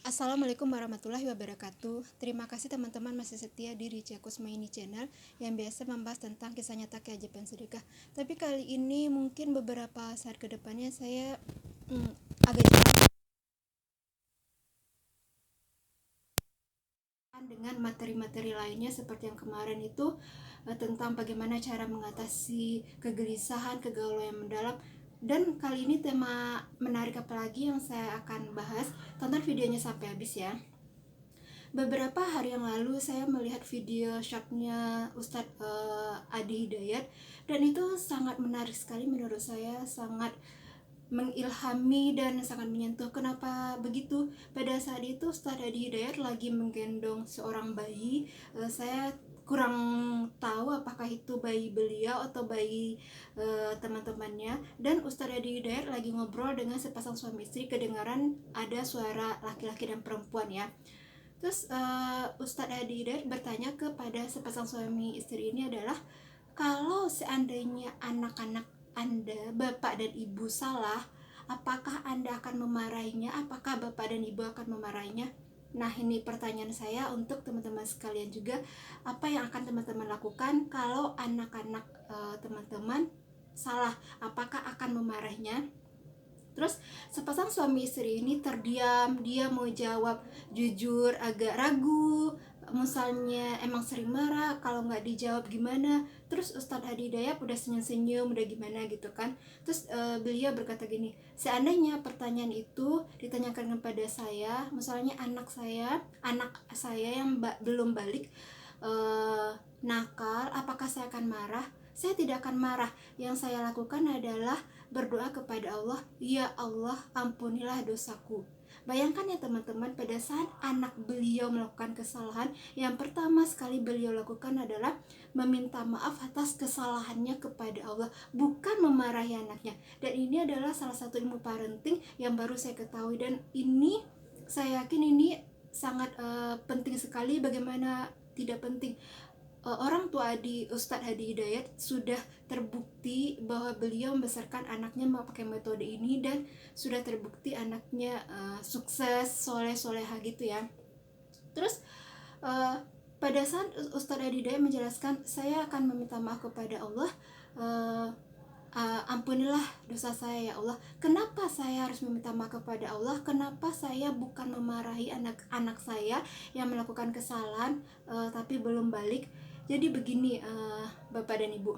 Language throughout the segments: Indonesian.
Assalamualaikum warahmatullahi wabarakatuh. Terima kasih teman-teman masih setia di Richa Kusmaini Channel yang biasa membahas tentang kisah nyata keajaiban sedekah. Tapi kali ini mungkin beberapa saat ke depannya saya agak jarang dengan materi-materi lainnya seperti yang kemarin itu tentang bagaimana cara mengatasi kegelisahan, kegalauan yang mendalam. Dan kali ini tema menarik apa lagi yang saya akan bahas. Tonton videonya sampai habis ya. Beberapa hari yang lalu saya melihat video shortnya Ustadz Adi Hidayat, dan itu sangat menarik sekali menurut saya, sangat mengilhami dan sangat menyentuh. Kenapa begitu? Pada saat itu Ustadz Adi Hidayat lagi menggendong seorang bayi. Saya kurang tahu apakah itu bayi beliau atau bayi teman-temannya. Dan Ustadz Adi Hidayat lagi ngobrol dengan sepasang suami istri, kedengaran ada suara laki-laki dan perempuan ya. Terus Ustadz Adi Hidayat bertanya kepada sepasang suami istri ini adalah, kalau seandainya anak-anak Anda, bapak dan ibu salah, apakah Anda akan memarahinya? Apakah bapak dan ibu akan memarahinya? Nah, ini pertanyaan saya untuk teman-teman sekalian juga. Apa yang akan teman-teman lakukan kalau anak-anak teman-teman salah? Apakah akan memarahinya? Terus sepasang suami istri ini terdiam, dia mau jawab jujur agak ragu, misalnya emang sering marah, kalau nggak dijawab gimana. Terus Ustadz Adi Hidayat udah senyum-senyum, udah gimana gitu kan. Terus beliau berkata gini, seandainya pertanyaan itu ditanyakan kepada saya, misalnya anak saya yang belum balik nakal, apakah saya akan marah? Saya tidak akan marah. Yang saya lakukan adalah berdoa kepada Allah, ya Allah ampunilah dosaku. Bayangkan ya teman-teman, pada saat anak beliau melakukan kesalahan, yang pertama sekali beliau lakukan adalah meminta maaf atas kesalahannya kepada Allah, bukan memarahi anaknya. Dan ini adalah salah satu ilmu parenting yang baru saya ketahui, dan ini saya yakin ini sangat penting sekali. Bagaimana tidak penting? Orang tua Ustadz Hadi Hidayat sudah terbukti bahwa beliau membesarkan anaknya memakai metode ini, dan sudah terbukti anaknya sukses, soleh-soleha gitu ya. Terus pada saat Ustadz Hadi Hidayat menjelaskan, saya akan meminta maaf kepada Allah, ampunilah dosa saya ya Allah. Kenapa saya harus meminta maaf kepada Allah? Kenapa saya bukan memarahi anak-anak saya yang melakukan kesalahan tapi belum balik? Jadi begini Bapak dan Ibu,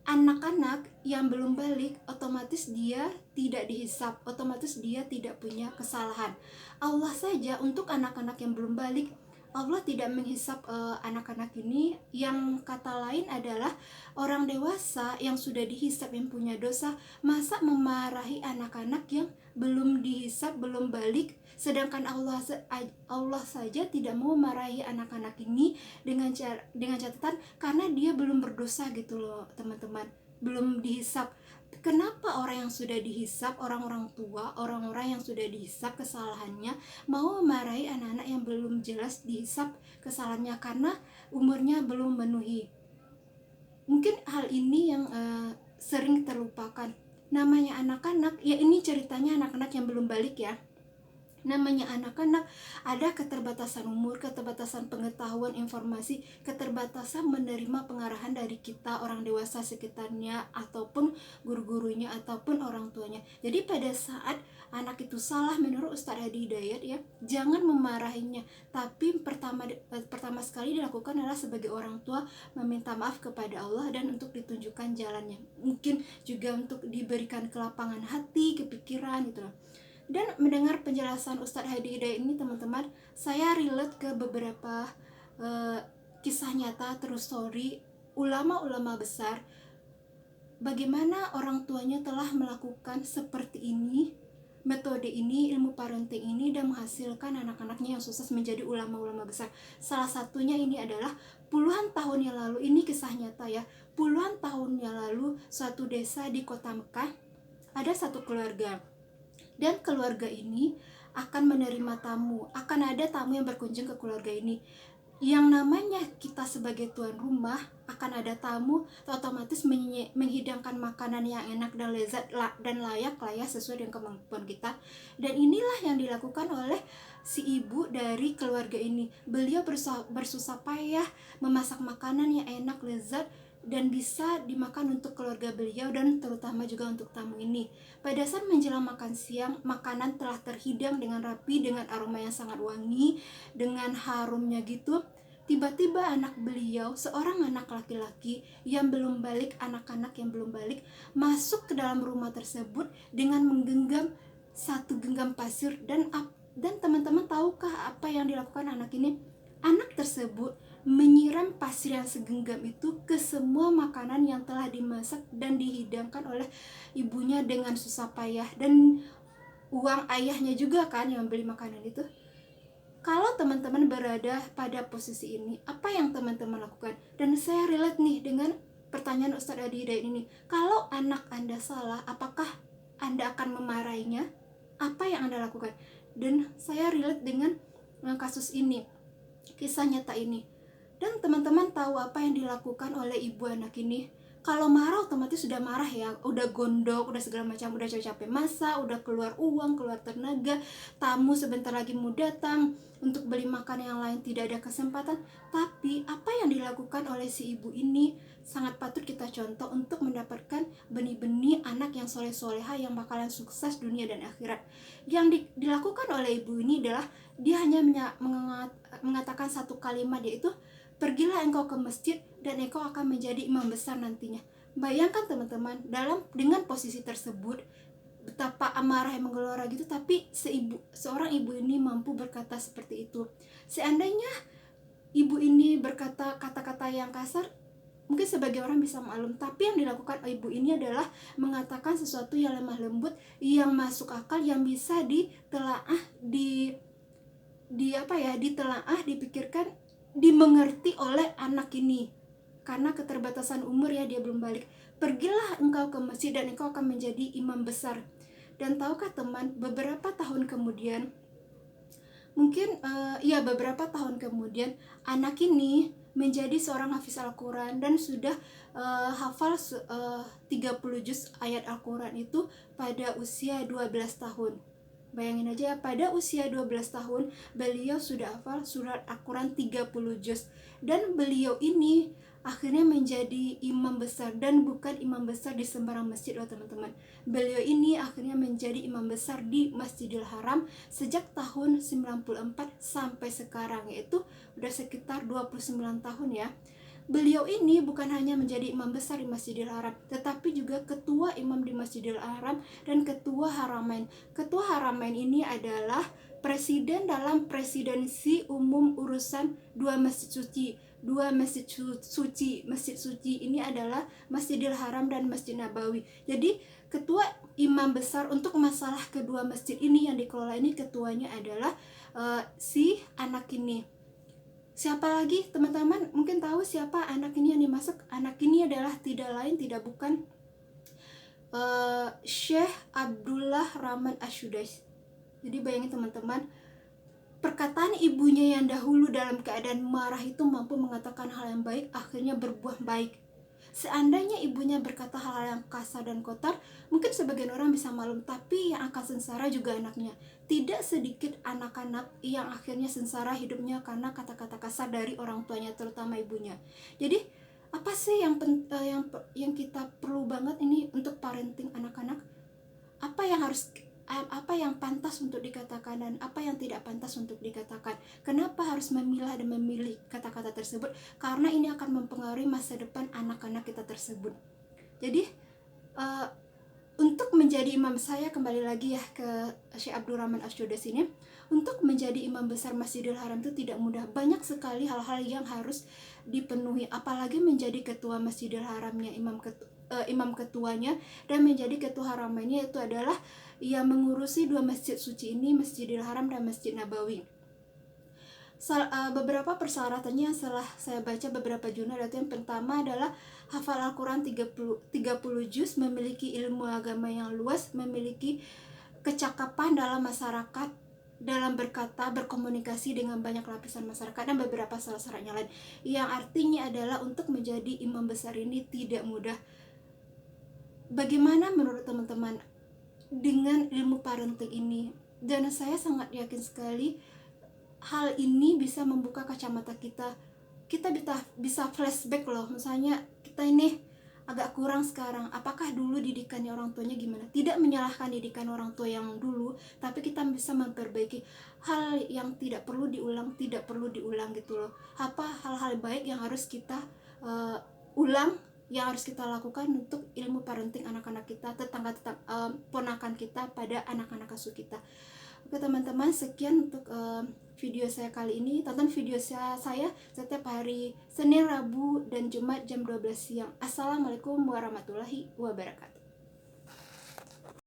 anak-anak yang belum balik otomatis dia tidak dihisap, otomatis dia tidak punya kesalahan. Allah saja untuk anak-anak yang belum balik, Allah tidak menghisap anak-anak ini. Yang kata lain adalah orang dewasa yang sudah dihisap yang punya dosa, masa memarahi anak-anak yang belum dihisap, belum balik? Sedangkan Allah saja tidak mau memarahi anak-anak ini dengan catatan karena dia belum berdosa gitu loh teman-teman, belum dihisap. Kenapa orang yang sudah dihisap, orang-orang tua, orang-orang yang sudah dihisap kesalahannya, mau memarahi anak-anak yang belum jelas dihisap kesalahannya karena umurnya belum memenuhi? Mungkin hal ini yang sering terlupakan. Namanya anak-anak, ya ini ceritanya anak-anak yang belum balik ya. Namanya anak-anak, ada keterbatasan umur, keterbatasan pengetahuan, informasi, keterbatasan menerima pengarahan dari kita orang dewasa sekitarnya, ataupun guru-gurunya, ataupun orang tuanya. Jadi pada saat anak itu salah, menurut Ustadz Hadi Hidayat ya, jangan memarahinya, tapi pertama sekali dilakukan adalah sebagai orang tua meminta maaf kepada Allah, dan untuk ditunjukkan jalannya, mungkin juga untuk diberikan kelapangan hati, kepikiran gitu loh. Dan mendengar penjelasan Ustadz Hadi Hidayat ini teman-teman, saya relate ke beberapa kisah nyata, true story ulama-ulama besar, bagaimana orang tuanya telah melakukan seperti ini, metode ini, ilmu parenting ini, dan menghasilkan anak-anaknya yang sukses menjadi ulama-ulama besar. Salah satunya ini adalah puluhan tahun yang lalu, ini kisah nyata ya, puluhan tahun yang lalu, suatu desa di kota Mekah, ada satu keluarga, dan keluarga ini akan menerima tamu, akan ada tamu yang berkunjung ke keluarga ini. Yang namanya kita sebagai tuan rumah akan ada tamu, otomatis menghidangkan makanan yang enak dan lezat dan layak lah ya, sesuai dengan kemampuan kita. Dan inilah yang dilakukan oleh si ibu dari keluarga ini. Beliau bersusah payah memasak makanan yang enak, lezat, dan bisa dimakan untuk keluarga beliau dan terutama juga untuk tamu ini. Pada saat menjelang makan siang, makanan telah terhidang dengan rapi, dengan aroma yang sangat wangi, dengan harumnya gitu. Tiba-tiba anak beliau, seorang anak laki-laki yang belum balik, anak-anak yang belum balik, masuk ke dalam rumah tersebut dengan menggenggam satu genggam pasir. Dan teman-teman tahukah apa yang dilakukan anak ini? Anak tersebut menyiram pasir yang segenggam itu ke semua makanan yang telah dimasak dan dihidangkan oleh ibunya dengan susah payah, dan uang ayahnya juga kan yang beli makanan itu. Kalau teman-teman berada pada posisi ini, apa yang teman-teman lakukan? Dan saya relate nih dengan pertanyaan Ustadz Adi Hidayat ini. Kalau anak Anda salah, apakah Anda akan memarahinya? Apa yang Anda lakukan? Dan saya relate dengan kasus ini, kisah nyata ini. Dan teman-teman tahu apa yang dilakukan oleh ibu anak ini? Kalau marah otomatis sudah marah ya, udah gondok, udah segala macam, udah capek masa, udah keluar uang, keluar tenaga, tamu sebentar lagi mau datang, untuk beli makan yang lain tidak ada kesempatan. Tapi apa yang dilakukan oleh si ibu ini sangat patut kita contoh untuk mendapatkan benih-benih anak yang soleh-soleha yang bakalan sukses dunia dan akhirat. Yang dilakukan oleh ibu ini adalah dia hanya mengatakan satu kalimat, yaitu pergilah engkau ke masjid dan engkau akan menjadi imam besar nantinya. Bayangkan teman-teman, dengan posisi tersebut, betapa amarah yang menggelora gitu, tapi seorang ibu ini mampu berkata seperti itu. Seandainya ibu ini berkata kata-kata yang kasar, mungkin sebagai orang bisa maklum, tapi yang dilakukan ibu ini adalah mengatakan sesuatu yang lemah lembut, yang masuk akal, yang bisa ditelaah, ditelaah, dipikirkan, dimengerti oleh anak ini. Karena keterbatasan umur ya, dia belum balik. Pergilah engkau ke masjid dan engkau akan menjadi imam besar. Dan tahukah teman, beberapa tahun kemudian, beberapa tahun kemudian, anak ini menjadi seorang hafiz Al-Quran dan sudah hafal 30 juz ayat Al-Quran itu pada usia 12 tahun. Bayangin aja ya, pada usia 12 tahun beliau sudah hafal surat Al-Quran 30 juz. Dan beliau ini akhirnya menjadi imam besar, dan bukan imam besar di sembarang masjid loh teman-teman. Beliau ini akhirnya menjadi imam besar di Masjidil Haram sejak tahun 94 sampai sekarang, yaitu udah sekitar 29 tahun ya. Beliau ini bukan hanya menjadi imam besar di Masjidil Haram, tetapi juga ketua imam di Masjidil Haram dan ketua Haramain. Ketua Haramain ini adalah presiden dalam presidensi umum urusan dua masjid suci. Masjid suci ini adalah Masjidil Haram dan Masjid Nabawi. Jadi ketua imam besar untuk masalah kedua masjid ini yang dikelola ini, ketuanya adalah si anak ini. Siapa lagi teman-teman mungkin tahu siapa anak ini yang dimasuk? Anak ini adalah tidak lain tidak bukan Syekh Abdullah Rahman Asyudais. Jadi bayangin teman-teman, perkataan ibunya yang dahulu dalam keadaan marah itu mampu mengatakan hal yang baik, akhirnya berbuah baik. Seandainya ibunya berkata hal yang kasar dan kotor, mungkin sebagian orang bisa maklum, tapi yang akan sengsara juga anaknya. Tidak sedikit anak-anak yang akhirnya sengsara hidupnya karena kata-kata kasar dari orang tuanya, terutama ibunya. Jadi apa sih yang kita perlu banget ini untuk parenting anak-anak? Apa yang pantas untuk dikatakan dan apa yang tidak pantas untuk dikatakan. Kenapa harus memilah dan memilih kata-kata tersebut? Karena ini akan mempengaruhi masa depan anak-anak kita tersebut. Jadi untuk menjadi imam, saya kembali lagi ya ke Syekh Abdul Rahman Asyudais ini. Untuk menjadi imam besar Masjidil Haram itu tidak mudah. Banyak sekali hal-hal yang harus dipenuhi, apalagi menjadi ketua Masjidil Haramnya, imam ketuanya, dan menjadi ketua Haramainnya, itu adalah ia mengurusi dua masjid suci ini, Masjidil Haram dan Masjid Nabawi. Beberapa persyaratannya setelah saya baca beberapa jurnal, itu yang pertama adalah hafal Al-Quran 30 juz, memiliki ilmu agama yang luas, memiliki kecakapan dalam masyarakat, dalam berkata, berkomunikasi dengan banyak lapisan masyarakat dan beberapa syarat-syaratnya lain, yang artinya adalah untuk menjadi imam besar ini tidak mudah. Bagaimana menurut teman-teman dengan ilmu parenting ini? Dan saya sangat yakin sekali hal ini bisa membuka kacamata kita. Kita bisa flashback loh, misalnya kita ini agak kurang sekarang, apakah dulu didikannya orang tuanya gimana. Tidak menyalahkan didikan orang tua yang dulu, tapi kita bisa memperbaiki hal yang tidak perlu diulang gitu loh. Apa hal-hal baik yang harus kita ulang, yang harus kita lakukan untuk ilmu parenting anak-anak kita, ponakan kita pada anak-anak asuh kita. Oke teman-teman, sekian untuk video saya kali ini. Tonton video saya setiap hari Senin, Rabu, dan Jumat jam 12 siang. Assalamualaikum warahmatullahi wabarakatuh.